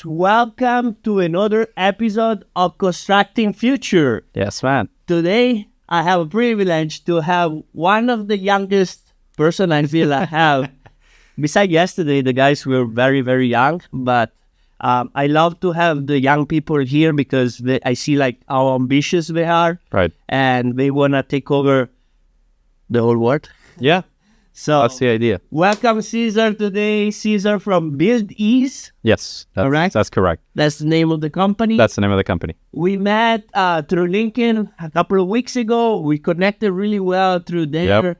welcome to another episode of Constructing Future. Yes, man. Today, I have a privilege to have one of the youngest person I feel I have. Besides yesterday, the guys were very, very young, but I love to have the young people here because I see like how ambitious they are. Right. And they want to take over the whole world. Yeah. So That's the idea. welcome, Cesar, today. Cesar from Build Ease. Yes. Correct? That's correct. That's the name of the company. That's the name of the company. We met through LinkedIn a couple of weeks ago. We connected really well through there.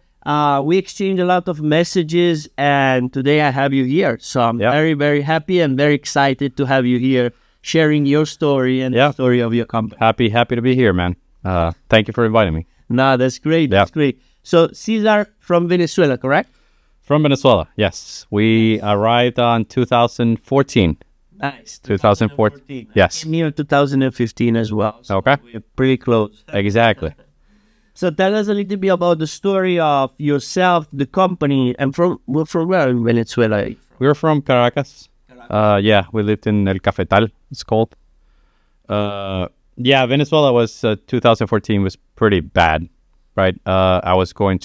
We exchanged a lot of messages, and today I have you here. So I'm very, very happy and very excited to have you here sharing your story and the story of your company. Happy to be here, man. Thank you for inviting me. No, that's great. Yeah. That's great. So Cesar from Venezuela, correct? From Venezuela, yes. We arrived on 2014. Nice. 2014. Yes. I came here in 2015 as well. So Okay. we're pretty close. Exactly. So tell us a little bit about the story of yourself, the company, and from where in Venezuela? We were from Caracas. We lived in El Cafetal, it's called. Venezuela was 2014 was pretty bad, right? I was going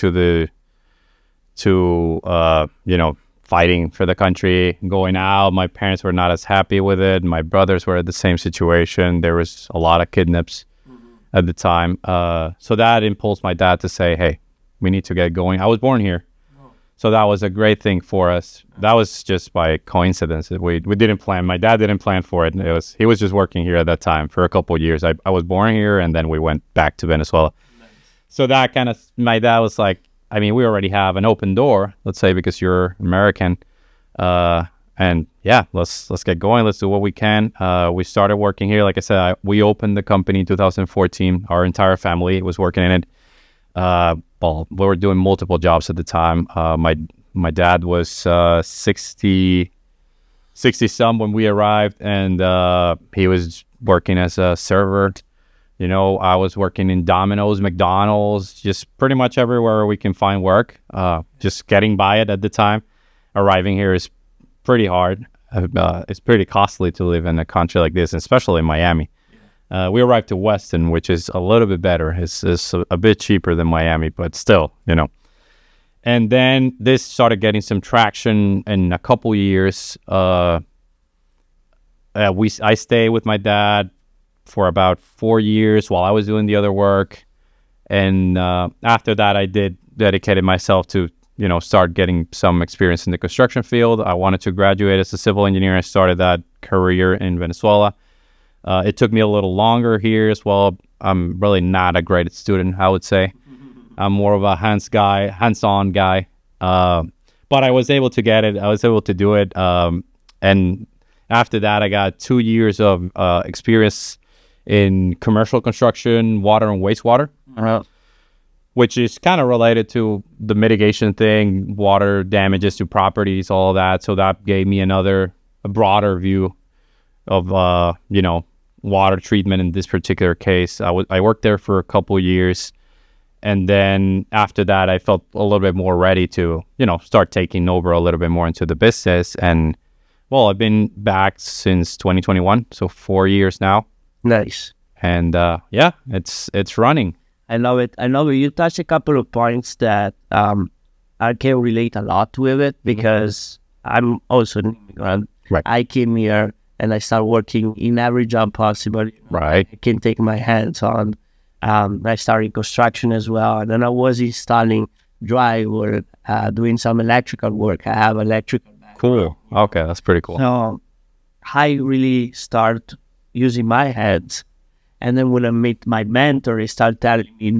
fighting for the country, going out. My parents were not as happy with it. My brothers were at the same situation. There was a lot of kidnaps at the time. So that impulsed my dad to say, hey, we need to get going. I was born here. So that was a great thing for us. That was just by coincidence. We didn't plan. My dad didn't plan for it. He was just working here at that time for a couple of years. I was born here, and then we went back to Venezuela. Nice. So that kind of, my dad was like, I mean, we already have an open door, let's say, because you're American. Let's get going. Let's do what we can. We started working here. Like I said, we opened the company in 2014. Our entire family was working in it. We were doing multiple jobs at the time. My dad was 60 some when we arrived, and he was working as a server. You know, I was working in Domino's, McDonald's, just pretty much everywhere we can find work. Just getting by it at the time. Arriving here is pretty hard. It's pretty costly to live in a country like this, especially in Miami. We arrived to Weston, which is a little bit better. It's a bit cheaper than Miami, but still, you know. And then this started getting some traction in a couple years. I stayed with my dad for about 4 years while I was doing the other work. And after that, I dedicated myself to, start getting some experience in the construction field. I wanted to graduate as a civil engineer. I started that career in Venezuela. It took me a little longer here as well. I'm really not a great student, I would say. I'm more of a hands-on guy. But I was able to get it. I was able to do it. And after that, I got 2 years of experience in commercial construction, water and wastewater, which is kind of related to the mitigation thing, water damages to properties, all that. So that gave me a broader view of, water treatment in this particular case. I worked there for a couple of years. And then after that, I felt a little bit more ready to, start taking over a little bit more into the business. And, I've been back since 2021, so 4 years now. Nice. And, it's running. I love it. You touched a couple of points that I can relate a lot with it because I'm also an immigrant. Right. I came here and I started working in every job possible. Right. I can take my hands on. I started construction as well. And then I was installing dry work, doing some electrical work. I have electrical background. Cool. Okay, that's pretty cool. So I really start using my hands. And then when I meet my mentor, he started telling me,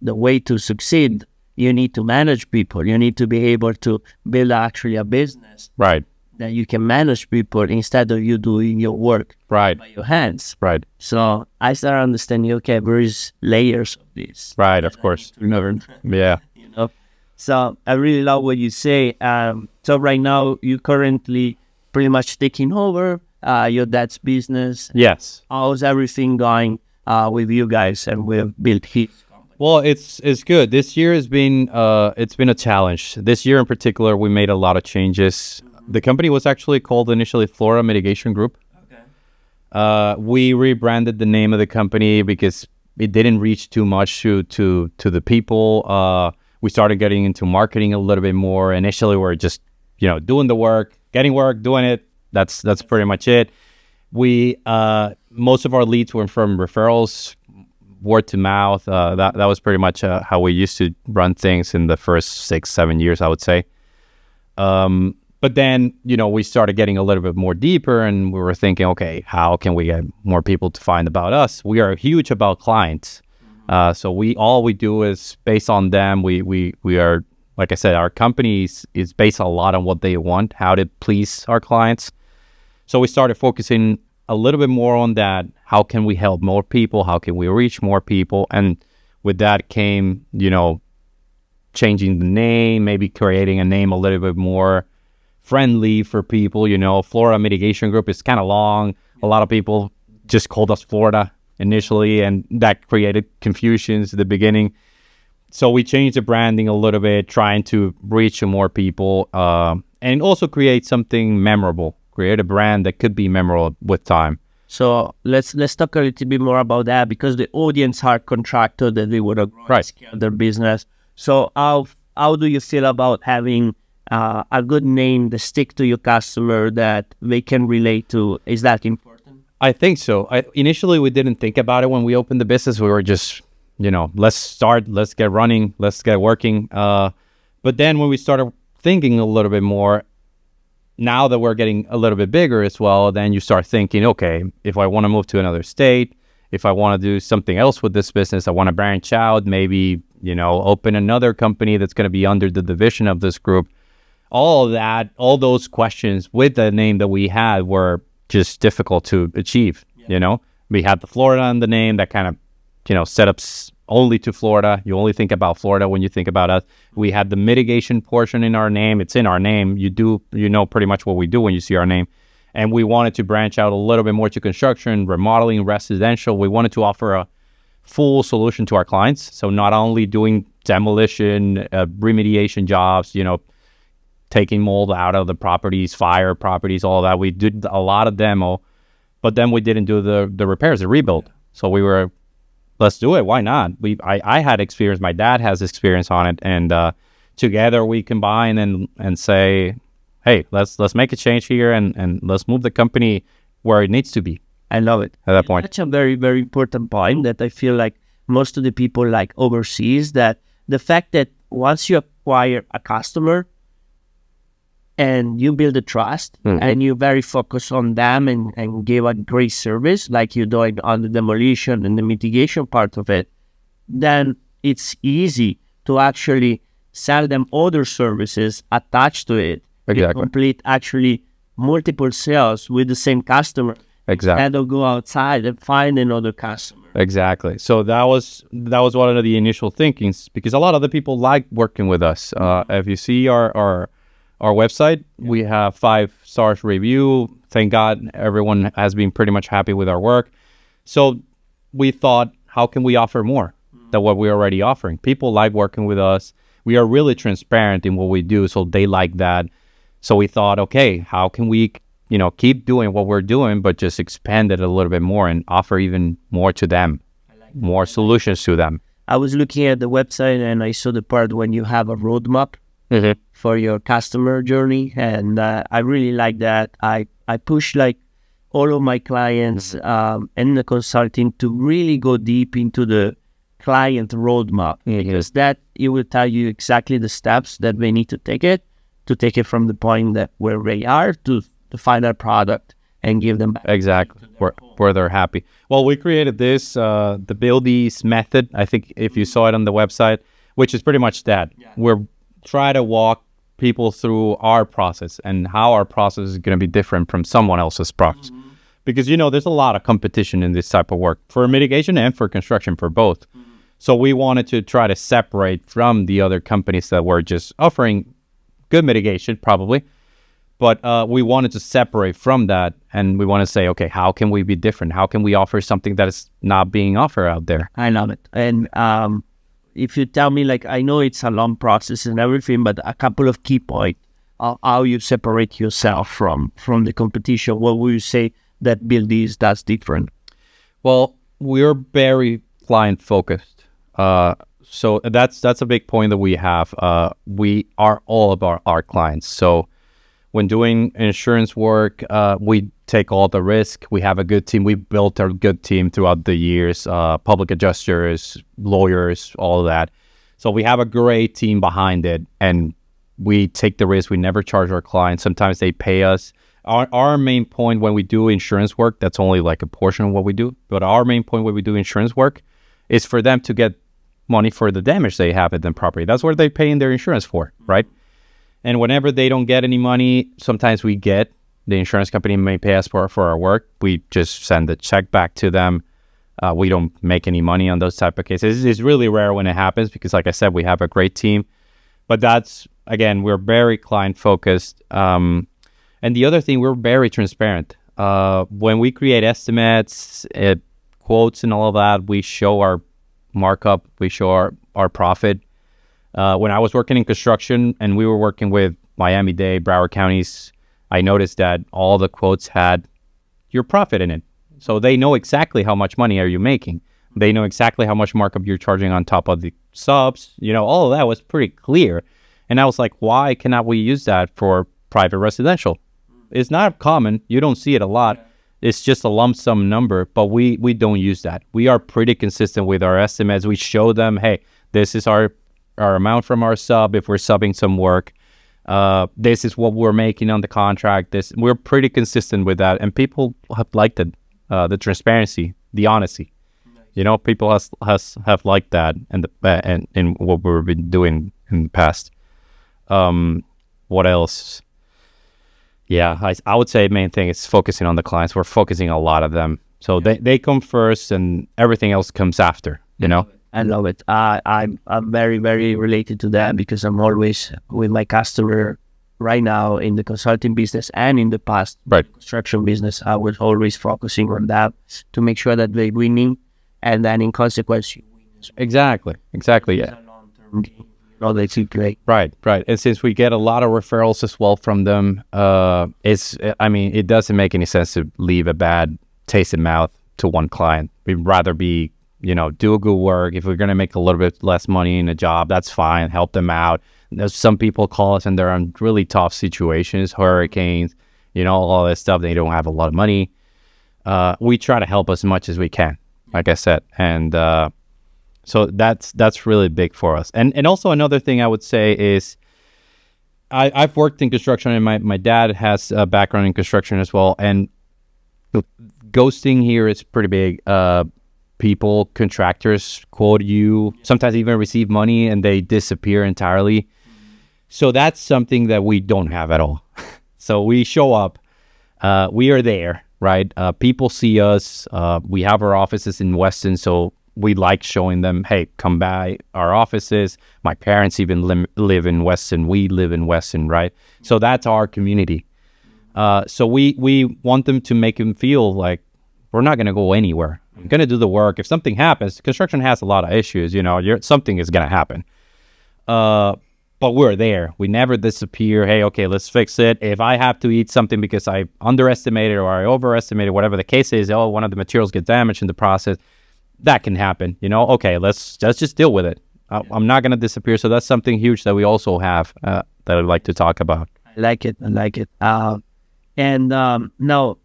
the way to succeed, you need to manage people. You need to be able to build actually a business. Right. That you can manage people instead of you doing your work by your hands. Right. So I started understanding, okay, there is layers of this. Right, of course. Yeah. So I really love what you say. So right now, you currently pretty much taking over your dad's business. Yes. How's everything going with you guys and with Build His company? Well, it's good. This year has been it's been a challenge. This year in particular, we made a lot of changes. The company was actually called initially Flora Mitigation Group. We rebranded the name of the company because it didn't reach too much to the people. We started getting into marketing a little bit more. Initially, we were just, doing the work, getting work, doing it. That's pretty much it. We most of our leads were from referrals, word to mouth. That was pretty much how we used to run things in the first 6-7 years, I would say. But then, we started getting a little bit more deeper, and we were thinking, okay, how can we get more people to find about us? We are huge about clients. So all we do is based on them. We are, like I said, our company is based a lot on what they want, how to please our clients. So we started focusing a little bit more on that. How can we help more people? How can we reach more people? And with that came, changing the name, maybe creating a name a little bit more friendly for people. Florida Mitigation Group is kind of long. A lot of people just called us Florida initially, and that created confusions at the beginning. So we changed the branding a little bit, trying to reach more people, and also create something memorable. Create a brand that could be memorable with time. So let's talk a little bit more about that, because the audience are contractor that they would grow and scale their business. So how do you feel about having a good name that stick to your customer that they can relate to? Is that important? I think so. Initially, we didn't think about it when we opened the business. We were just, let's start, let's get running, let's get working. But then when we started thinking a little bit more, now that we're getting a little bit bigger as well, then you start thinking, okay, if I want to move to another state, if I want to do something else with this business, I want to branch out, maybe, open another company that's going to be under the division of this group. All of that, all those questions with the name that we had were just difficult to achieve. We had the Florida in the name that kind of, set up only to Florida. You only think about Florida when you think about us. We had the mitigation portion in our name. It's in our name. You know pretty much what we do when you see our name. And we wanted to branch out a little bit more to construction, remodeling, residential. We wanted to offer a full solution to our clients. So not only doing demolition, remediation jobs, taking mold out of the properties, fire properties, all that. We did a lot of demo, but then we didn't do the repairs, the rebuild. So we were, let's do it. Why not? I had experience. My dad has experience on it, and together we combine and say, hey, let's make a change here and let's move the company where it needs to be. I love it. At that point, that's a very, very important point that I feel like most of the people like overseas, that the fact that once you acquire a customer and you build a trust and you very focus on them and give a great service like you're doing on the demolition and the mitigation part of it, then it's easy to actually sell them other services attached to it. Exactly. You complete actually multiple sales with the same customer. Exactly. Instead of go outside and find another customer. Exactly. So that was one of the initial thinkings, because a lot of the people like working with us. If you see our website, we have 5 stars review. Thank God everyone has been pretty much happy with our work. So we thought, how can we offer more than what we're already offering? People like working with us. We are really transparent in what we do, so they like that. So we thought, okay, how can we keep doing what we're doing, but just expand it a little bit more and offer even more to them, more solutions to them. I was looking at the website and I saw the part when you have a roadmap for your customer journey. And I really like that. I push like all of my clients and the consulting to really go deep into the client roadmap, because that it will tell you exactly the steps that they need to take it from the point that where they are to the final product and give them back. Exactly, where they're happy. Well, we created this, the Build Ease method. I think if you saw it on the website, which is pretty much that. Yeah. We're trying to walk people through our process and how our process is going to be different from someone else's process. Because, there's a lot of competition in this type of work for mitigation and for construction, for both. So we wanted to try to separate from the other companies that were just offering good mitigation, probably. But we wanted to separate from that, and we want to say, okay, how can we be different? How can we offer something that is not being offered out there? I love it. And if you tell me, like, I know it's a long process and everything, but a couple of key points, how you separate yourself from the competition, what would you say that build this that's different? Well, we're very client focused. So that's a big point that we have. We are all about our clients. So when doing insurance work, we take all the risk. We have a good team. We built a good team throughout the years, public adjusters, lawyers, all of that. So we have a great team behind it, and we take the risk. We never charge our clients. Sometimes they pay us. Our main point when we do insurance work, that's only like a portion of what we do, but our main point when we do insurance work is for them to get money for the damage they have at the property. That's what they're paying their insurance for, right? And whenever they don't get any money, sometimes the insurance company may pay us for our work. We just send the check back to them. We don't make any money on those type of cases. It's really rare when it happens because, like I said, we have a great team. But that's, again, we're very client focused. And the other thing, we're very transparent. When we create estimates, quotes and all of that, we show our markup, we show our profit. When I was working in construction and we were working with Miami-Dade, Broward counties, I noticed that all the quotes had your profit in it. So they know exactly how much money are you making. They know exactly how much markup you're charging on top of the subs. All of that was pretty clear. And I was like, why cannot we use that for private residential? It's not common. You don't see it a lot. It's just a lump sum number, but we don't use that. We are pretty consistent with our estimates. We show them, hey, this is our amount from our sub if we're subbing some work. This is what we're making on the contract. We're pretty consistent with that, and people have liked it, the transparency, the honesty. Nice. People have liked that, and in what we've been doing in the past. What else? Yeah, I would say main thing is focusing on the clients. We're focusing a lot of them. So they come first and everything else comes after, I love it. I'm very, very related to that because I'm always with my customer right now in the consulting business and in the past construction business. I was always focusing on that to make sure that they're winning, and then in consequence, you win as well. Exactly, yeah. They feel great. Right. And since we get a lot of referrals as well from them, it doesn't make any sense to leave a bad taste in mouth to one client. We'd rather be, do a good work. If we're going to make a little bit less money in a job, that's fine. Help them out. There's some people call us and they're in really tough situations, hurricanes, all this stuff. They don't have a lot of money. We try to help as much as we can, like I said. And, so that's really big for us. And also another thing I would say is I've worked in construction, and my dad has a background in construction as well. And ghosting here is pretty big. Contractors quote you, sometimes even receive money and they disappear entirely. So that's something that we don't have at all. So we show up, we are there, right? People see us. We have our offices in Weston, so we like showing them, hey, come by our offices. My parents even live in Weston. We live in Weston, right? So that's our community. So we want them to make them feel like we're not going to go anywhere. I'm going to do the work. If something happens, construction has a lot of issues, something is going to happen. But we're there. We never disappear. Hey, okay, let's fix it. If I have to eat something because I underestimated or I overestimated, whatever the case is, one of the materials get damaged in the process, that can happen, Okay, let's just deal with it. I'm not going to disappear. So that's something huge that we also have that I'd like to talk about. I like it. No,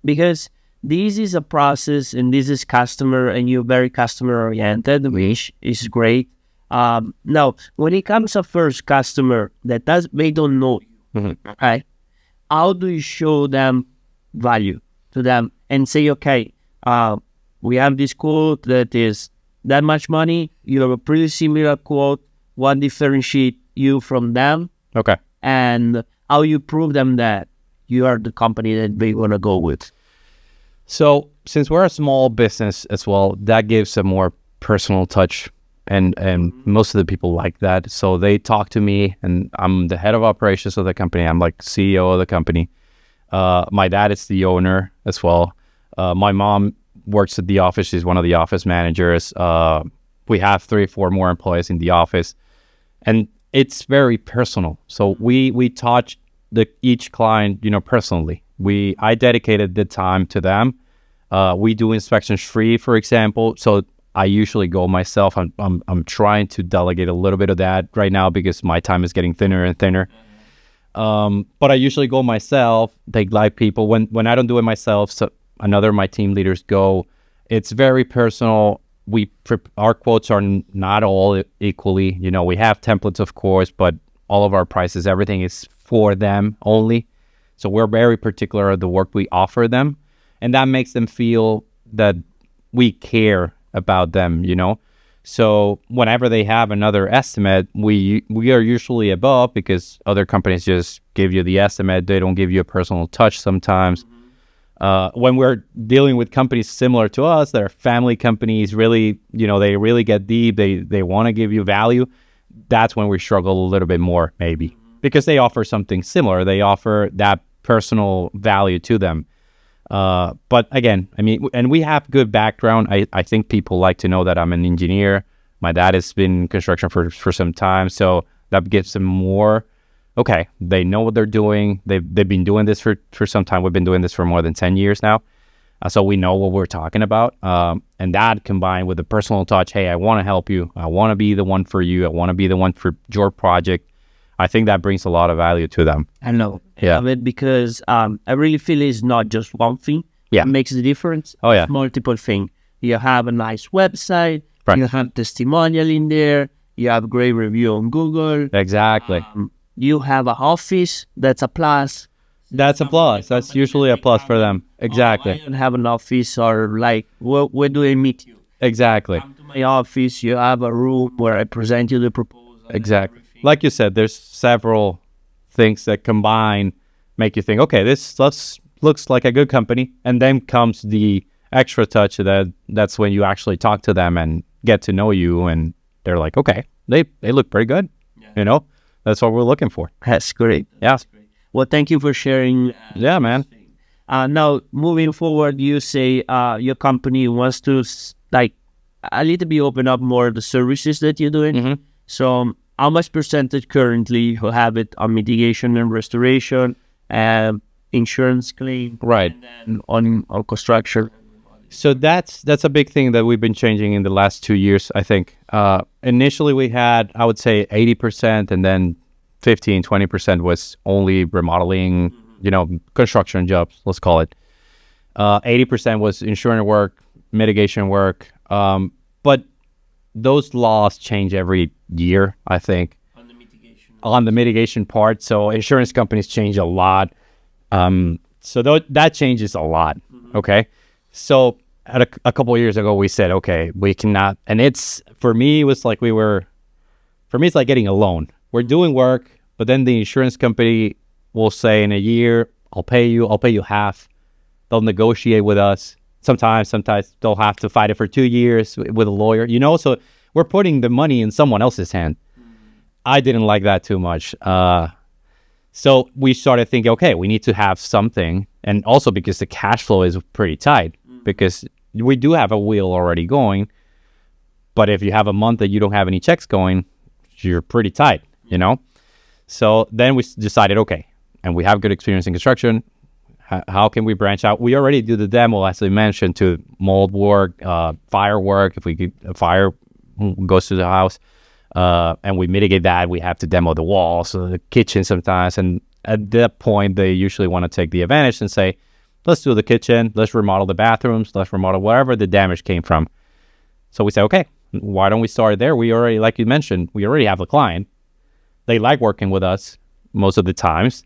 because this is a process and this is customer, and you're very customer oriented, which is great. Now, when it comes to first customer they don't know you, right? How do you show them value to them and say, okay, we have this quote that is that much money. You have a pretty similar quote. What differentiates you from them? Okay. And how you prove them that you are the company that they want to go with. So since we're a small business as well, that gives a more personal touch. And most of the people like that. So they talk to me, and I'm the head of operations of the company. I'm like CEO of the company. My dad is the owner as well. My mom works at the office. She's one of the office managers. We have 3 or 4 more employees in the office, and it's very personal. So we touch each client, personally. I dedicated the time to them. We do inspections free, for example. So I usually go myself. I'm trying to delegate a little bit of that right now because my time is getting thinner and thinner. But I usually go myself, take live people. When I don't do it myself, so another of my team leaders go. It's very personal. Our quotes are not all equally. You know, we have templates, of course, but all of our prices, everything is for them only. So we're very particular of the work we offer them, and that makes them feel that we care about them, you know. So whenever they have another estimate, we are usually above because other companies just give you the estimate. They don't give you a personal touch sometimes. When we're dealing with companies similar to us, that are family companies, really, you know, they really get deep. They want to give you value. That's when we struggle a little bit more, maybe, because they offer something similar. They offer that personal value to them. But again, I mean, and we have good background. I think people like to know that I'm an engineer. My dad has been in construction for some time, so that gives them more. Okay, they know what they're doing. They've been doing this for some time. We've been doing this for more than 10 years now. So we know what we're talking about. And that combined with the personal touch, hey, I want to help you. I want to be the one for you. I want to be the one for your project. I think that brings a lot of value to them. I know. Yeah. I love it because I really feel it's not just one thing. Yeah. It makes a difference. Oh, yeah. It's multiple things. You have a nice website. Right. You have testimonial in there. You have great review on Google. Exactly. You have an office. That's a plus. That's a plus. That's usually a plus for them. Exactly. I don't have an office or like, where do I meet you? Exactly. Come to my office. You have a room where I present you the proposal. Exactly. Like you said, there's several things that combine, make you think, okay, this looks like a good company. And then comes the extra touch that's when you actually talk to them and get to know you. And they're like, okay, they look pretty good. Yeah. You know, that's what we're looking for. That's great. Yeah. That's great. Well, thank you for sharing. Yeah, man. Now, moving forward, you say your company wants to like a little bit open up more the services that you're doing. Mm-hmm. So how much percentage currently you have it on mitigation and restoration, insurance claim, right, and then on construction? So that's a big thing that we've been changing in the last 2 years, I think. Initially, we had, I would say, 80%, and then 15-20% was only remodeling, you know, construction jobs, let's call it. 80% was insurance work, mitigation work. But those laws change every year, I think, on the mitigation part. So insurance companies change a lot. So that changes a lot. Okay. So a couple of years ago, we said, okay, we cannot. And for me, it's like getting a loan. We're doing work, but then the insurance company will say in a year, I'll pay you half. They'll negotiate with us. Sometimes they'll have to fight it for 2 years with a lawyer, you know, so we're putting the money in someone else's hand. I didn't like that too much. So we started thinking, okay, we need to have something. And also because the cash flow is pretty tight, because we do have a wheel already going. But if you have a month that you don't have any checks going, you're pretty tight, you know? So then we decided, okay, and we have good experience in construction. How can we branch out? We already do the demo, as I mentioned, to mold work, fire work. If we get a fire goes to the house, and we mitigate that, we have to demo the walls, so the kitchen sometimes. And at that point, they usually want to take the advantage and say, let's do the kitchen, let's remodel the bathrooms, let's remodel wherever the damage came from. So we say, okay, why don't we start there? We already, like you mentioned, we already have a client. They like working with us most of the times.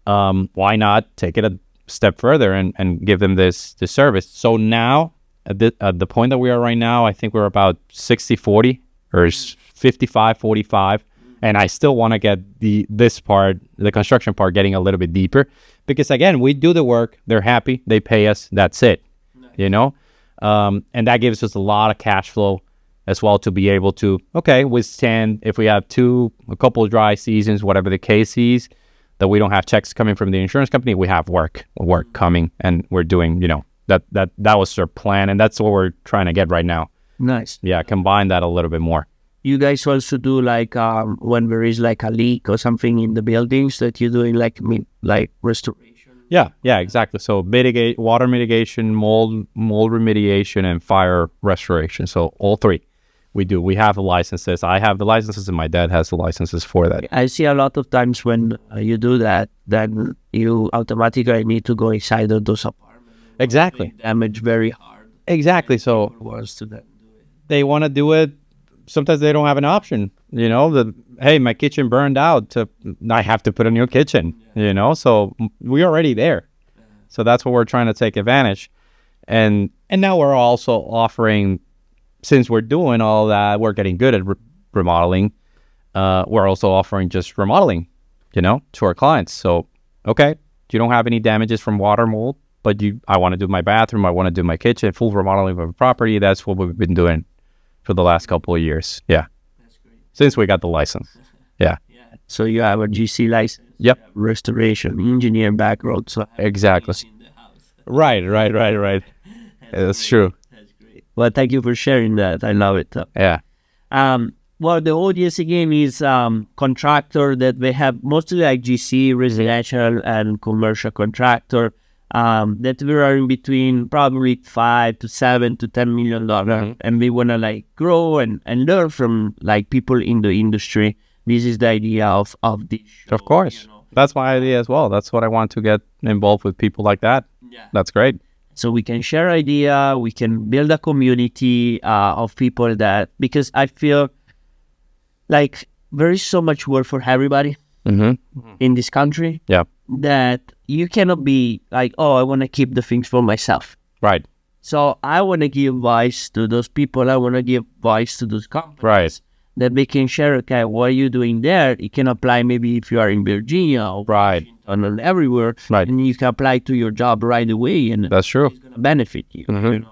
Why not take it a step further and give them this service? So now, at the point that we are right now, I think we're about 60-40 or 55-45. And I still want to get this part, the construction part, getting a little bit deeper. Because again, we do the work, they're happy, they pay us, that's it. Nice. You know? And that gives us a lot of cash flow as well to be able to, okay, withstand if we have a couple of dry seasons, whatever the case is, that we don't have checks coming from the insurance company, we have work coming, and we're doing, you know, that was our plan, and that's what we're trying to get right now. Nice. Yeah, combine that a little bit more. You guys also do like when there is like a leak or something in the buildings that you're doing like restoration? Yeah, exactly. So water mitigation, mold remediation, and fire restoration. So all three we do. We have the licenses. I have the licenses, and my dad has the licenses for that. I see a lot of times when you do that, then you automatically need to go inside of those apartments. Exactly. Damage very hard. Exactly. So Wants to then do it. they want to do it. Sometimes they don't have an option. Hey, my kitchen burned out. I have to put a new kitchen. So we're already there. So that's what we're trying to take advantage. And now we're also offering, since we're doing all that, we're getting good at remodeling. We're also offering just remodeling, to our clients. So, okay, you don't have any damages from water mold, but I want to do my bathroom, I want to do my kitchen, full remodeling of a property. That's what we've been doing for the last couple of years. Yeah. That's great. Since we got the license. Yeah. So you have a GC license. Yep. Restoration, engineer background. So exactly. In the house. Right. That's true. That's great. Well, thank you for sharing that. I love it. Yeah. Well, the audience again is contractor that they have mostly like GC, residential and commercial contractor that we are in between probably $5 to $7 to $10 million, and we want to like grow and learn from like people in the industry. This is the idea of this show, of course. That's my idea as well. That's what I want to get involved with people like that. Yeah. That's great. So we can share idea, we can build a community of people because I feel like there is so much work for everybody in this country. Yeah. That you cannot be like, oh, I want to keep the things for myself. Right. So I want to give voice to those people. I want to give voice to those companies. Right. That they can share, okay, what are you doing there? It can apply maybe if you are in Virginia or and everywhere. Right. And you can apply to your job right away. And that's true. It's going to benefit you.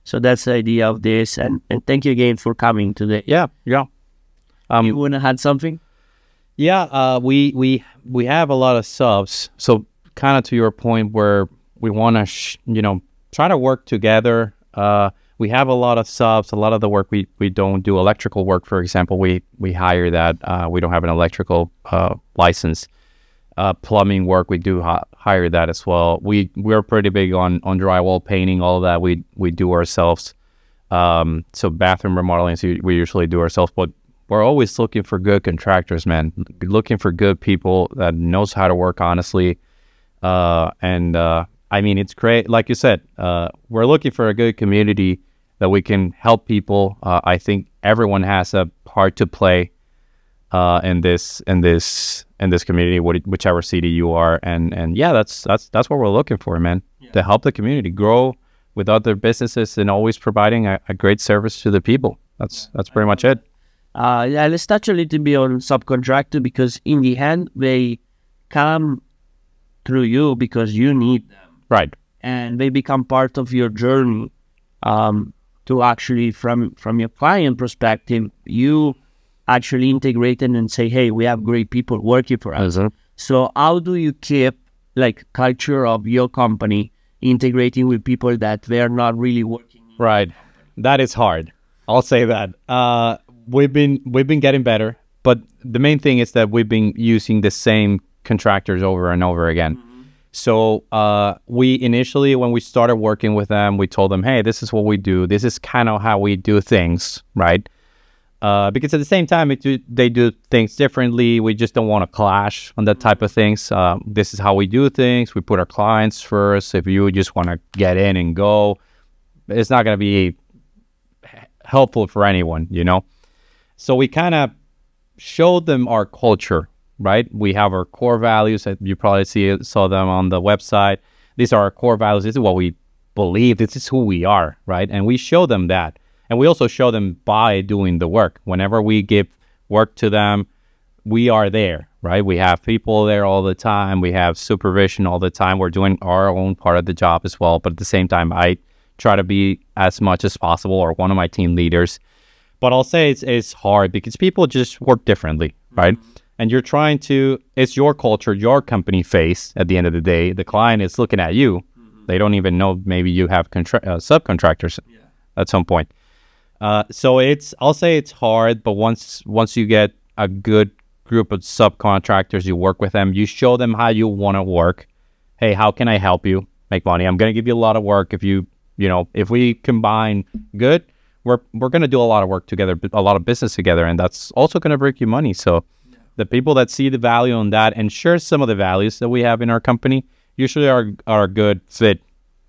So that's the idea of this. And thank you again for coming today. Yeah. You want to add something? Yeah, we have a lot of subs. So kind of to your point where we want to, try to work together. We have a lot of subs. A lot of the work we don't do electrical work, for example. We hire that. We don't have an electrical license. Plumbing work, we do hire that as well. We're pretty big on drywall painting. All of that we do ourselves. So bathroom remodeling, so we usually do ourselves. But we're always looking for good contractors, man. Looking for good people that knows how to work honestly. I mean, it's great. Like you said, we're looking for a good community that we can help people. I think everyone has a part to play in this community, whichever city you are. And yeah, that's what we're looking for, man. Yeah. To help the community grow with other businesses and always providing a great service to the people. That's pretty much it. Let's touch a little bit on subcontractor, because in the end, they come through you because you need them. Right. And they become part of your journey to actually, from your client perspective, you actually integrate it and say, hey, we have great people working for us. Mm-hmm. So how do you keep like culture of your company integrating with people that they're not really working? Right. That is hard. I'll say that. We've been getting better, but the main thing is that we've been using the same contractors over and over again. Mm-hmm. So we initially, when we started working with them, we told them, hey, this is what we do. This is kind of how we do things, right? Because at the same time, they do things differently. We just don't want to clash on that type of things. This is how we do things. We put our clients first. If you just want to get in and go, it's not going to be helpful for anyone, So we kind of showed them our culture, right? We have our core values that you probably saw them on the website. These are our core values. This is what we believe. This is who we are, right? And we show them that. And we also show them by doing the work. Whenever we give work to them, we are there, right? We have people there all the time. We have supervision all the time. We're doing our own part of the job as well. But at the same time, I try to be as much as possible, or one of my team leaders. But I'll say it's hard because people just work differently, right? Mm-hmm. And you're trying to, it's your culture, your company face at the end of the day. The client is looking at you. Mm-hmm. They don't even know maybe you have subcontractors at some point. So I'll say it's hard, but once you get a good group of subcontractors, you work with them, you show them how you want to work, hey, how can I help you make money? I'm going to give you a lot of work. If we combine good, we're going to do a lot of work together, a lot of business together, and that's also going to bring you money. So the people that see the value in that and share some of the values that we have in our company usually are a good fit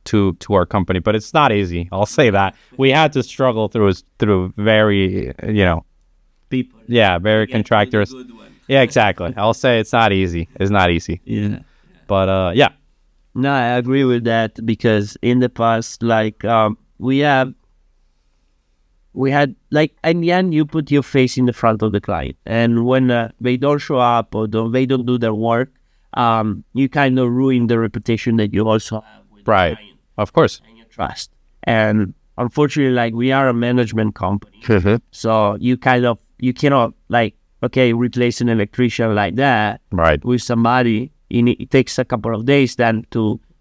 to our company. But it's not easy. I'll say that. We had to struggle through very, people. Yeah, very contractors. Yeah, exactly. I'll say it's not easy. It's not easy. Yeah. But yeah. No, I agree with that because in the past, we had in the end, you put your face in the front of the client, and when they don't show up or they don't do their work, you kind of ruin the reputation that you also have with the client. Of course. And your trust. And unfortunately, we are a management company, so you cannot replace an electrician like that with somebody. It takes a couple of days then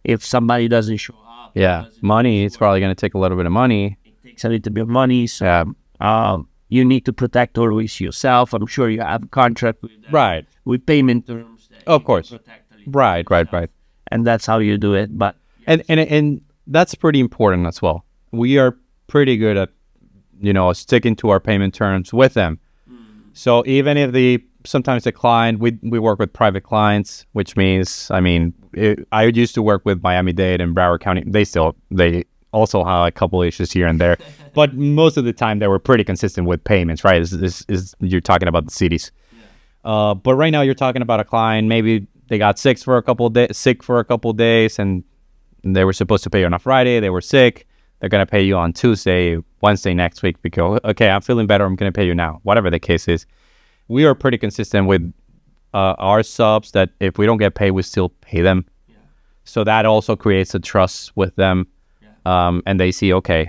if somebody doesn't show up. Yeah, money. It's probably going to take a little bit of money. It takes a little bit of money. So you need to protect always yourself. I'm sure you have a contract with them, with payment terms. Of course. Right. And that's how you do it. But and that's pretty important as well. We are pretty good at sticking to our payment terms with them. So even if sometimes the client, we work with private clients, which means, I used to work with Miami-Dade and Broward County. They also have a couple issues here and there, but most of the time they were pretty consistent with payments, right? You're talking about the cities. Yeah. But right now you're talking about a client, maybe they got sick for a couple of days, and they were supposed to pay you on a Friday. They were sick. They're going to pay you on Tuesday, Wednesday next week because, okay, I'm feeling better. I'm going to pay you now, whatever the case is. We are pretty consistent with our subs that if we don't get paid, we still pay them. Yeah. So that also creates a trust with them. Yeah. And they see, okay,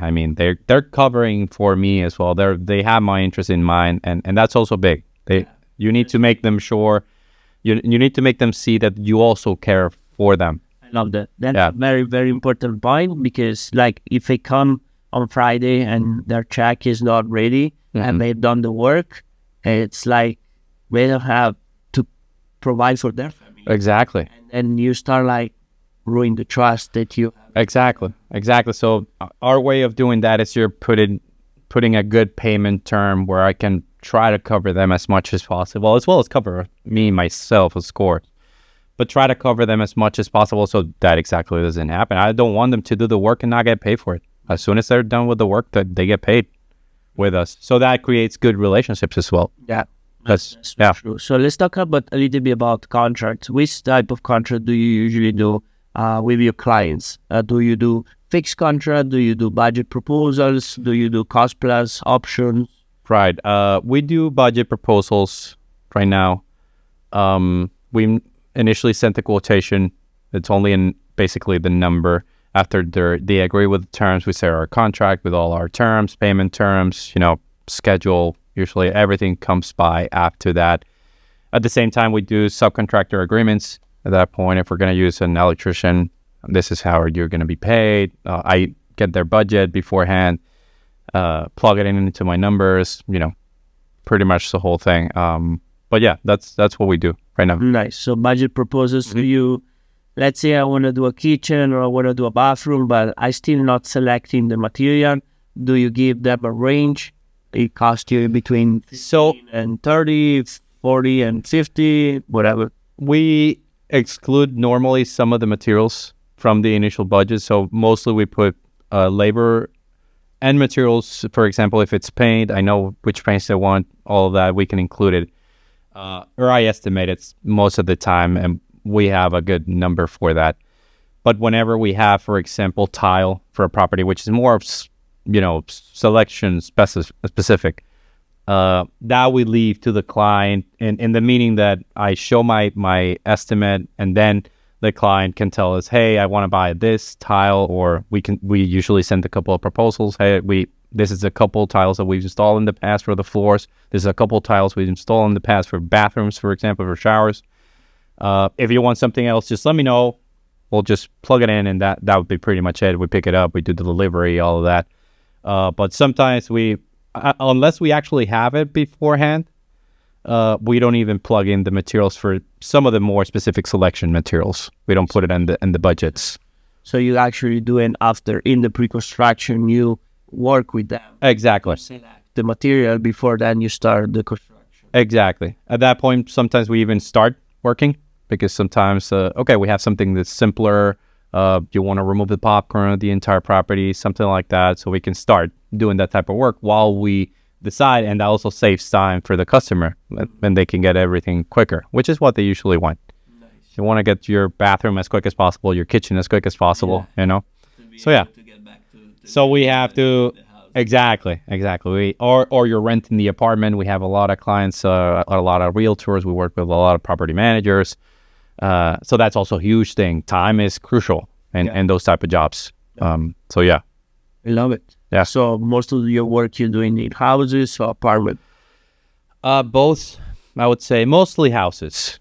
they're covering for me as well. They have my interest in mind, and that's also big. You need to make them sure, you need to make them see that you also care for them. I love that. That's a very, very important point because if they come on Friday and their check is not ready and they've done the work, it's like they don't have to provide for their family. Exactly. And you start ruin the trust that you have. Exactly. So our way of doing that is you're putting a good payment term where I can try to cover them as much as possible, as well as cover me, myself, of course. But try to cover them as much as possible so that exactly doesn't happen. I don't want them to do the work and not get paid for it. As soon as they're done with the work, they get paid with us. So that creates good relationships as well. Yeah, that's true. So let's talk a little bit about contracts. Which type of contract do you usually do with your clients? Do you do fixed contract? Do you do budget proposals? Do you do cost plus options? Right. We do budget proposals right now. We initially sent the quotation. It's only in basically the number. After they agree with the terms, we say our contract with all our terms, payment terms, schedule. Usually everything comes by after that. At the same time, we do subcontractor agreements. At that point, if we're going to use an electrician, this is how you're going to be paid. I get their budget beforehand, plug it into my numbers, pretty much the whole thing. But yeah, that's what we do right now. Nice. So budget proposals to you. Let's say I want to do a kitchen or I want to do a bathroom, but I still not selecting the material. Do you give them a range? It costs you between 15 and 30, 40 and 50, whatever. We exclude normally some of the materials from the initial budget. So mostly we put labor and materials. For example, if it's paint, I know which paints they want, all of that, we can include it. Or I estimate it most of the time, and we have a good number for that. But whenever we have, for example, tile for a property, which is more of, selection specific, that we leave to the client in the meaning that I show my estimate, and then the client can tell us, hey, I want to buy this tile, or we usually send a couple of proposals. Hey, this is a couple tiles that we've installed in the past for the floors. This is a couple tiles we've installed in the past for bathrooms, for example, for showers. If you want something else, just let me know. We'll just plug it in, and that would be pretty much it. We pick it up, we do the delivery, all of that. But sometimes unless we actually have it beforehand, we don't even plug in the materials for some of the more specific selection materials. We don't put it in the budgets. So you actually do it after, in the pre-construction, you work with them. Exactly. Select the material before then you start the construction. Exactly. At that point, sometimes we even start working because sometimes, we have something that's simpler. You want to remove the popcorn of the entire property, something like that. So we can start doing that type of work while we decide, and that also saves time for the customer, and they can get everything quicker, which is what they usually want. Nice. You want to get your bathroom as quick as possible, your kitchen as quick as possible, So yeah. So we have to exactly. Or you're renting the apartment. We have a lot of clients, a lot of realtors. We work with a lot of property managers. So that's also a huge thing. Time is crucial in those type of jobs. So yeah. I love it. Yeah. So most of your work you're doing in houses or apartment? Both, I would say. Mostly houses.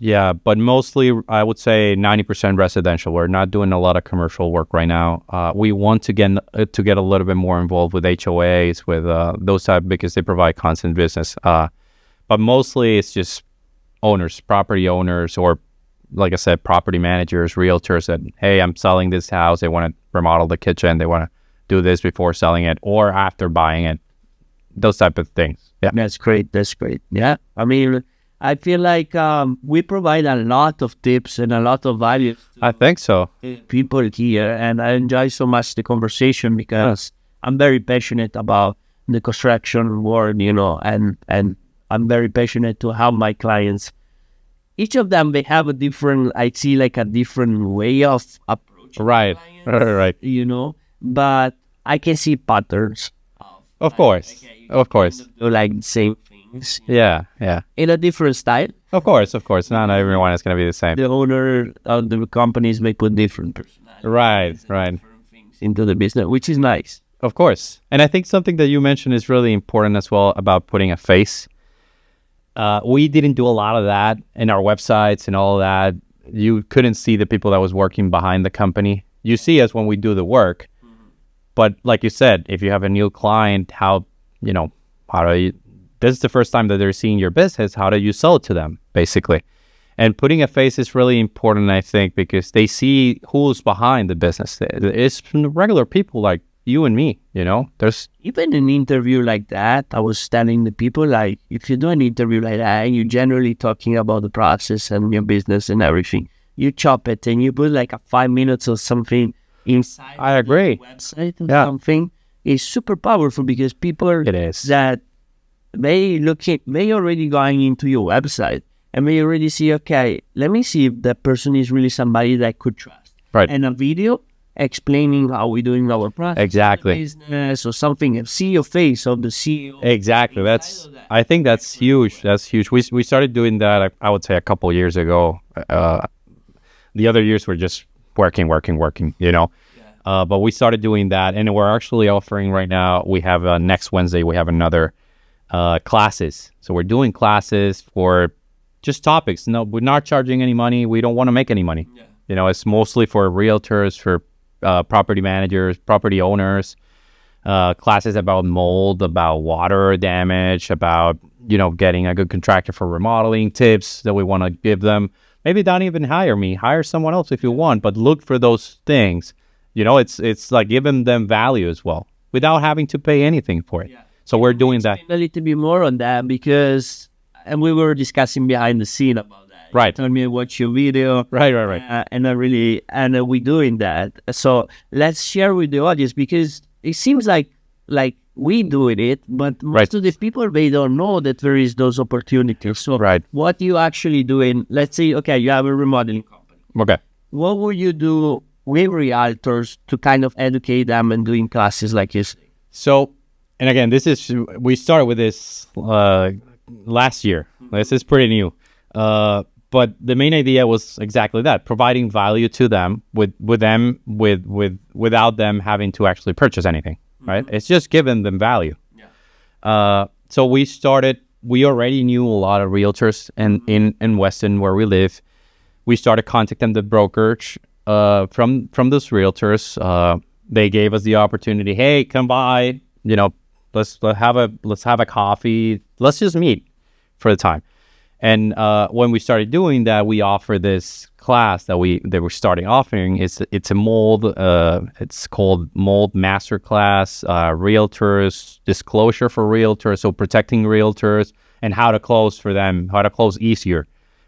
Yeah, but mostly I would say 90% residential. We're not doing a lot of commercial work right now. We want to get a little bit more involved with HOAs, with those type, because they provide constant business. But mostly it's just owners, property owners, or like I said, property managers, realtors that, hey, I'm selling this house. They want to remodel the kitchen. They want to do this before selling it or after buying it. Those type of things. Yeah. That's great. Yeah. I mean, I feel like we provide a lot of tips and a lot of value. I think so. People here, and I enjoy so much the conversation because I'm very passionate about the construction world, and I'm very passionate to help my clients. Each of them, they have a different way of approaching. Right. Clients, Right. But I can see patterns. Of course. Do like the same things. Yeah. In a different style. Of course. Not everyone is going to be the same. The owner of the companies may put different personalities. Right. Different things into the business, which is nice. Of course. And I think something that you mentioned is really important as well about putting a face. We didn't do a lot of that in our websites and all of that. You couldn't see the people that was working behind the company. You see us when we do the work. But like you said, if you have a new client, how do you, this is the first time that they're seeing your business, how do you sell it to them, basically? And putting a face is really important, I think, because they see who's behind the business. It's regular people like you and me, There's even an interview like that, I was telling the people, like, if you do an interview like that, you're generally talking about the process and your business and everything. You chop it and you put like a 5 minutes or something inside. I agree. The website or something is super powerful because people that may already going into your website and may already see, okay, let me see if that person is really somebody that I could trust. Right. And a video explaining how we're doing our process, exactly, business or something. See your face of the CEO. Exactly. I think that's huge. That's huge. We started doing that. I would say a couple of years ago. The other years were just working. But we started doing that, and we're actually offering right now. We have next Wednesday. We have another classes. So we're doing classes for just topics. No, we're not charging any money. We don't want to make any money. Yeah. It's mostly for realtors, for property managers, property owners, classes about mold, about water damage, about, getting a good contractor for remodeling, tips that we want to give them. Maybe don't even hire me, hire someone else if you want, but look for those things. It's like giving them value as well without having to pay anything for it. Yeah. So we're doing that. A little bit more on that because, and we were discussing behind the scene about that. Right. You told me to watch your video. Right. And we're doing that. So let's share with the audience because it seems like we doing it, but most of the people, they don't know that there is those opportunities. So what you actually doing, let's say, okay, you have a remodeling company. Okay. What would you do with realtors to kind of educate them and doing classes like this? So, and again, we started with this last year. This is pretty new. But the main idea was exactly that, providing value to them without them having to actually purchase anything, right? It's just giving them value. Yeah. So we already knew a lot of realtors in Weston where we live. We started contacting the brokerage from those realtors. They gave us the opportunity, hey, come by, let's have a coffee. Let's just meet. for the time. And when we started doing that, we offer this class that we're starting offering. It's a mold. It's called Mold Master Class. Realtors, disclosure for realtors, so protecting realtors and how to close for them, how to close easier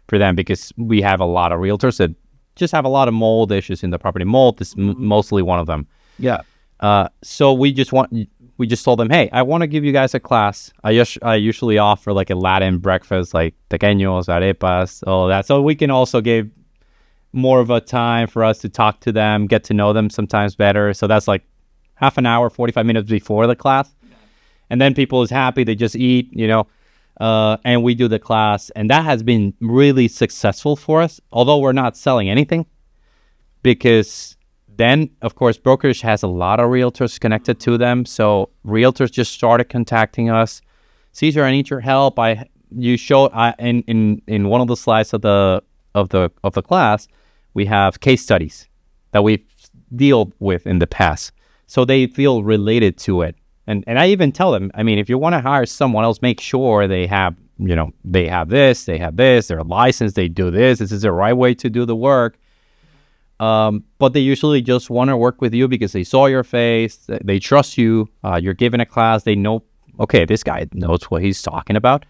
for them, because we have a lot of realtors that just have a lot of mold issues in the property. Mold is mostly one of them. Yeah. So we just told them, hey, I want to give you guys a class. I usually offer like a Latin breakfast, like tequeños, arepas, all that. So we can also give more of a time for us to talk to them, get to know them sometimes better. So that's like half an hour, 45 minutes before the class. Yeah. And then people is happy. They just eat, and we do the class. And that has been really successful for us, although we're not selling anything, because then, of course, brokerage has a lot of realtors connected to them. So realtors just started contacting us. Cesar, I need your help. You showed in one of the slides of the class, we have case studies that we've dealt with in the past. So they feel related to it. And I even tell them, I mean, if you want to hire someone else, make sure they have this, they're licensed, they do this is the right way to do the work. But they usually just want to work with you because they saw your face, they trust you, you're giving a class, they know, okay, this guy knows what he's talking about.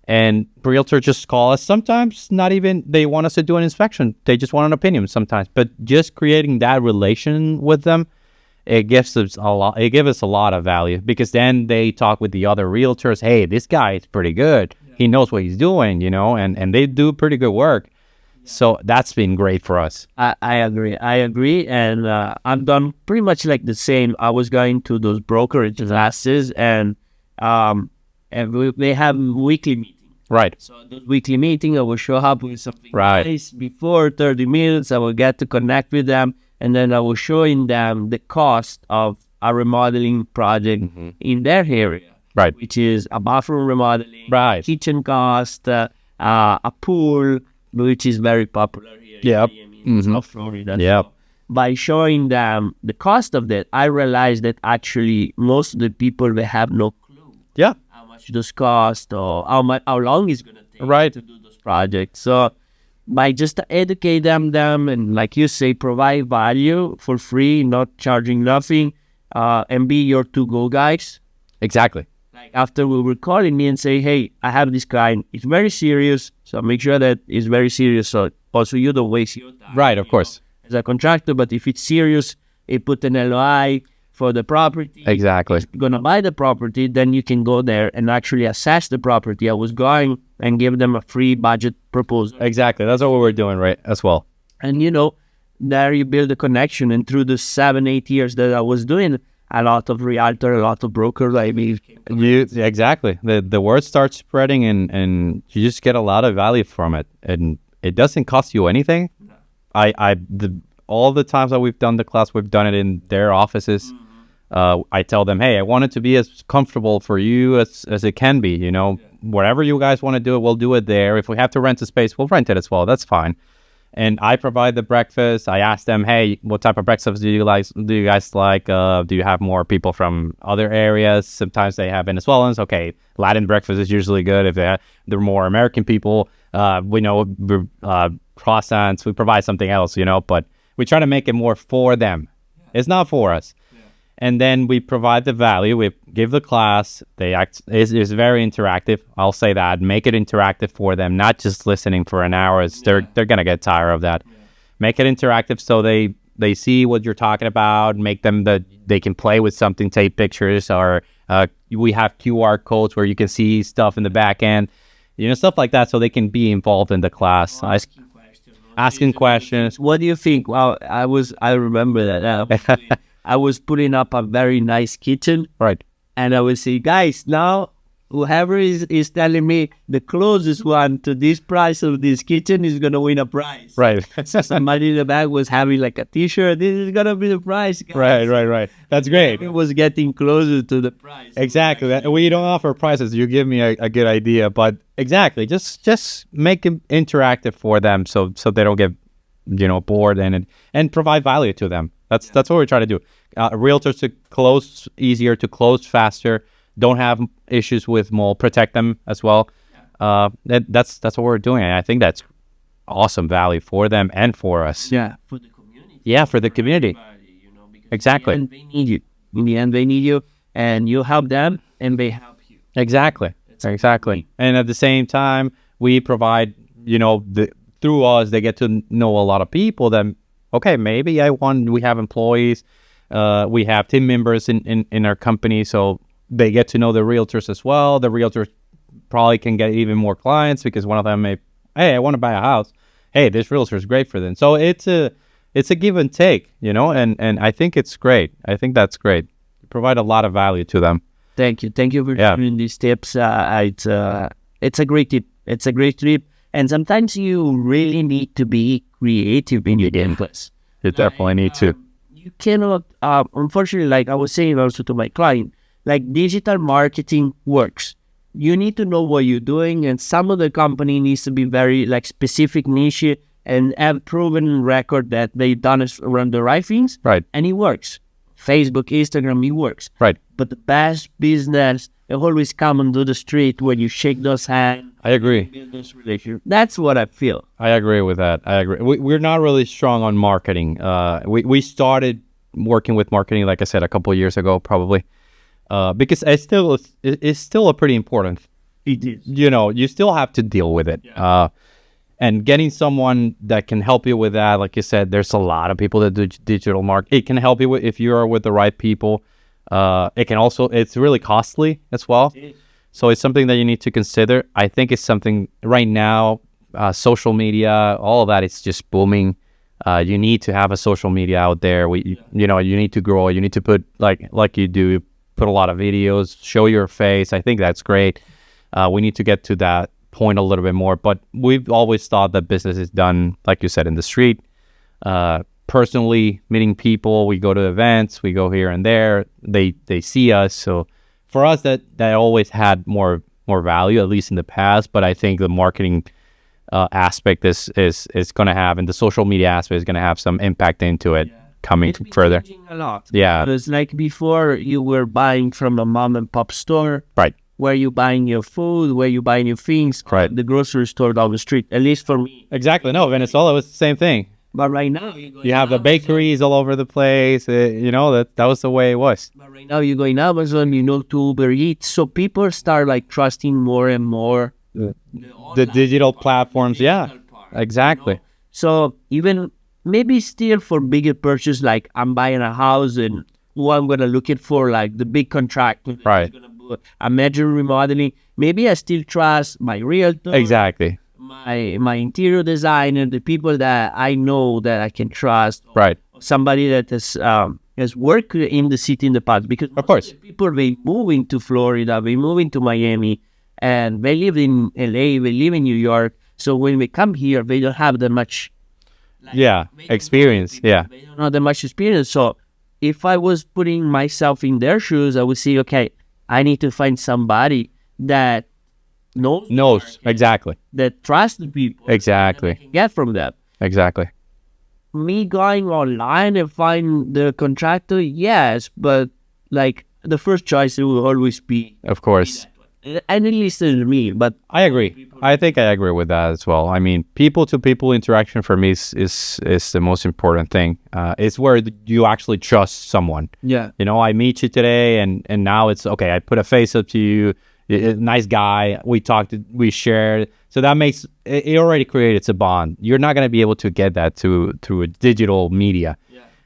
And realtors just call us. Sometimes not even, they want us to do an inspection. They just want an opinion sometimes. But just creating that relation with them, it gives us a lot. It gives us a lot of value, because then they talk with the other realtors. Hey, this guy is pretty good. Yeah. He knows what he's doing, and they do pretty good work. So that's been great for us. I agree. And I've done pretty much like the same. I was going to those brokerage classes, and they have weekly meetings. Right. So those weekly meetings, I will show up with something nice before 30 minutes. I will get to connect with them, and then I will showing them the cost of a remodeling project in their area. Right. Which is a bathroom remodeling, kitchen cost, a pool, which is very popular here in Miami, in South Florida. Yep. So by showing them the cost of that, I realized that actually most of the people, they have no clue how much those cost or how long it's going to take to do those projects. So by just educate them and, like you say, provide value for free, not charging nothing, and be your to-go guys. Exactly. Like after we were calling me and say, hey, I have this client. It's very serious. So make sure that it's very serious. So also you don't waste your time. Right, of course. As a contractor, but if it's serious, it put an LOI for the property. Exactly. If you're going to buy the property, then you can go there and actually assess the property. I was going and give them a free budget proposal. Exactly. That's what we were doing, right, as well. And, there you build a connection. And through the 7-8 years that I was doing, a lot of realtor, a lot of brokers, exactly. The word starts spreading, and you just get a lot of value from it. And it doesn't cost you anything. No. All the times that we've done the class, we've done it in their offices. I tell them, hey, I want it to be as comfortable for you as it can be. Whatever you guys want to do it, we'll do it there. If we have to rent a space, we'll rent it as well. That's fine. And I provide the breakfast. I ask them, hey, what type of breakfast do you guys like? Do you have more people from other areas? Sometimes they have Venezuelans. Okay, Latin breakfast is usually good. If they're more American people, we know croissants. We provide something else, but we try to make it more for them. Yeah. It's not for us. Yeah. And then we provide the value. We give the class. It's very interactive. I'll say that. Make it interactive for them, not just listening for an hour. They're going to get tired of that. Yeah. Make it interactive so they see what you're talking about. Make them that they can play with something, take pictures, or we have QR codes where you can see stuff in the back end, stuff like that, so they can be involved in the class. Asking questions. What do you think? Well, I remember that. I was putting up a very nice kitchen. Right. And I would say, guys, now whoever is telling me the closest one to this price of this kitchen is going to win a prize. Right. Somebody in the back was having like a t-shirt. This is going to be the prize, guys. Right. That's great. It was getting closer to the price. Exactly. We don't offer prices. You give me a good idea. But exactly, just make it interactive for them so they don't get, bored and provide value to them. That's what we're trying to do. Realtors to close easier, to close faster, don't have issues with mold, protect them as well. That's what we're doing. And I think that's awesome value for them and for us. Yeah, for the community. Yeah, for the community. Exactly. And they need you. In the end, they need you, and you help them, and they help you. Exactly. Exactly. And at the same time, we provide, through us, they get to know a lot of people that, okay, maybe we have employees, we have team members in our company, so they get to know the realtors as well. The realtors probably can get even more clients because one of them may, hey, I want to buy a house. Hey, this realtor is great for them. So it's a give and take, and I think it's great. I think that's great. You provide a lot of value to them. Thank you for sharing these tips. It's a great tip. It's a great tip. And sometimes you really need to be creative in your gameplays. You definitely need to. You cannot, unfortunately, like I was saying also to my client, like digital marketing works. You need to know what you're doing, and some of the company needs to be very like specific niche and have proven record that they've done it around the right things. Right. And it works. Facebook, Instagram, it works. Right. But the best business, they always come onto the street when you shake those hands. I agree. Build this relationship. That's what I feel. I agree with that. I agree. We're not really strong on marketing. We started working with marketing, like I said, a couple of years ago, probably, because it's still a pretty important. It is. You still have to deal with it. Yeah. And getting someone that can help you with that, like you said, there's a lot of people that do digital marketing. It can help you if you are with the right people. It's really costly as well. So it's something that you need to consider. I think it's something right now, social media, all of that is just booming. You need to have a social media out there. You need to grow. You need to put, like you do, put a lot of videos, show your face. I think that's great. We need to get to that point a little bit more, but we've always thought that business is done, like you said, in the street, personally meeting people. We go to events, we go here and there, they see us. So for us, that always had more value, at least in the past. But I think the marketing aspect is going to have, and the social media aspect is going to have some impact into it coming further. Changing a lot. Yeah. Because like before, you were buying from a mom and pop store. Right. Where you buying your food, where you buying your things, right? The grocery store down the street, at least for me. Exactly. No, Venezuela was the same thing. But right now, you have the bakeries all over the place. That was the way it was. But right now, you go in Amazon, to Uber Eats. So people start like trusting more and more the digital platforms. Exactly. So even maybe still for bigger purchase, like I'm buying a house and who I'm going to look it for, like the big contractor. Right. A major remodeling. Maybe I still trust my realtor. Exactly. My interior designer, the people that I know that I can trust. Right. Somebody that has worked in the city in the past. Because of course, people, they moving to Florida, they moving to Miami, and they live in LA, they live in New York. So when they come here, they don't have that much experience. Yeah. They don't have that much experience. So if I was putting myself in their shoes, I would say, okay, I need to find somebody that knows exactly, that trusts the people, exactly, that I can get from them. Exactly. Me going online and find the contractor, yes, but like the first choice it will always be, of course, and at least to me. But I agree. I think I agree with that as well. I mean, people to people interaction for me is the most important thing. It's where you actually trust someone. Yeah. I meet you today, and now it's okay. I put a face up to you. Nice guy. We talked. We shared. So that makes it already created a bond. You're not going to be able to get that through a digital media,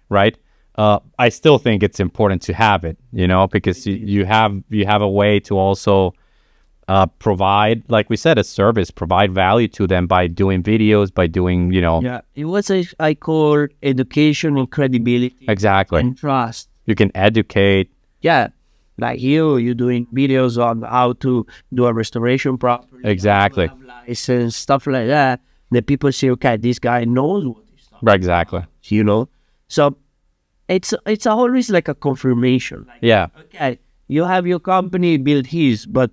right? I still think it's important to have it, because you have a way to also provide, like we said, a service, provide value to them by doing videos, by doing, Yeah, it was I call education and credibility. Exactly. And trust. You can educate. Yeah, like you're doing videos on how to do a restoration properly. Exactly. License, stuff like that. The people say, okay, this guy knows what he's talking about. Exactly. So it's always like a confirmation. Like, okay, you have your company, build his, but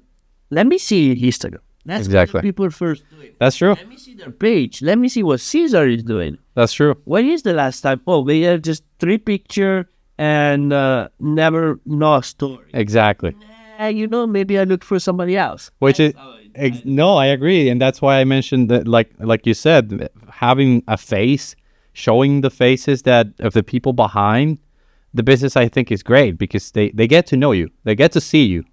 let me see Instagram. That's exactly what the people first do it. That's true. Let me see their page. Let me see what Cesar is doing. That's true. When is the last time? Oh, we have just 3 pictures and never no story. Exactly. maybe I look for somebody else. Which is no, I agree, and that's why I mentioned that, like you said, having a face, showing the faces of the people behind the business, I think is great because they get to know you, they get to see you.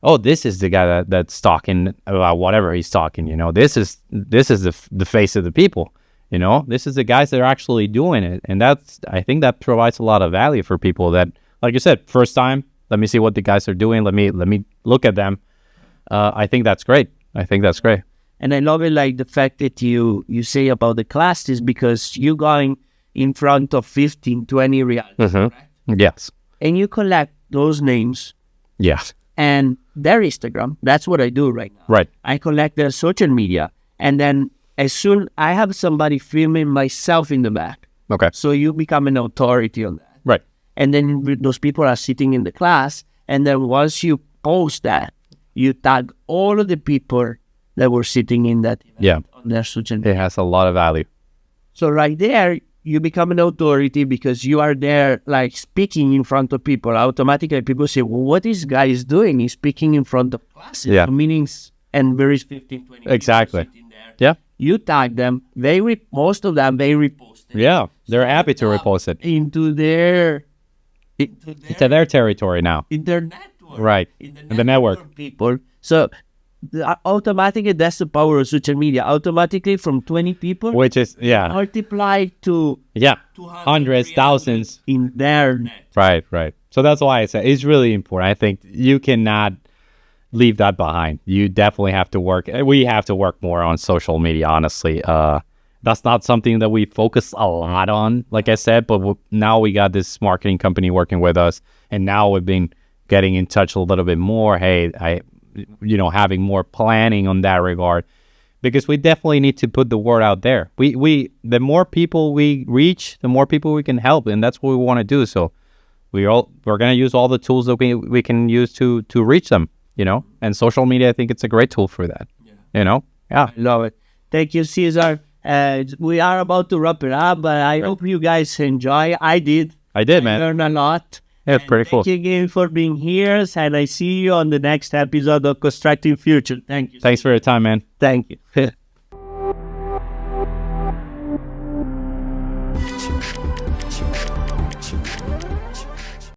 Oh, this is the guy that's talking about whatever he's talking. This is the face of the people. This is the guys that are actually doing it, and I think that provides a lot of value for people that, like you said, first time. Let me see what the guys are doing. Let me look at them. I think that's great. And I love it, like the fact that you say about the classes, because you going in front of 15, 20 realities, right? Yes. And you collect those names. Yes. And their Instagram. That's what I do right now. Right. I collect their social media. And then as soon I have somebody filming myself in the back. Okay. So you become an authority on that. Right. And then those people are sitting in the class. And then once you post that, you tag all of the people that were sitting in that event on their social media. It has a lot of value. So right there, you become an authority because you are there, like speaking in front of people. Automatically, people say, well, what this guy is doing? He's speaking in front of classes, meetings, and there is 15, 20 exactly. people sitting there. Yeah. You tag them. Most of them, they repost it. Yeah, they're happy to repost it. Into their territory now. In their network. Right. In the network. People. So automatically, that's the power of social media. Automatically, from 20 people, which is multiply to hundreds, thousands in their net. Right. So that's why I say it's really important. I think you cannot leave that behind. You definitely have to work. We have to work more on social media, honestly. That's not something that we focus a lot on, like I said, but now we got this marketing company working with us, and now we've been getting in touch a little bit more. Hey, having more planning on that regard, because we definitely need to put the word out there. The more people we reach, the more people we can help, and that's what we want to do. So we're going to use all the tools that we can use to reach them, and social media, I think it's a great tool for that. I love it. Thank you, Cesar. We are about to wrap it up, but I hope you guys enjoy. I did, man. I learned a lot. Yeah, it's pretty cool. Thank you again for being here, and I see you on the next episode of Constructing Future. Thank you. Thanks for your time, man. Thank you.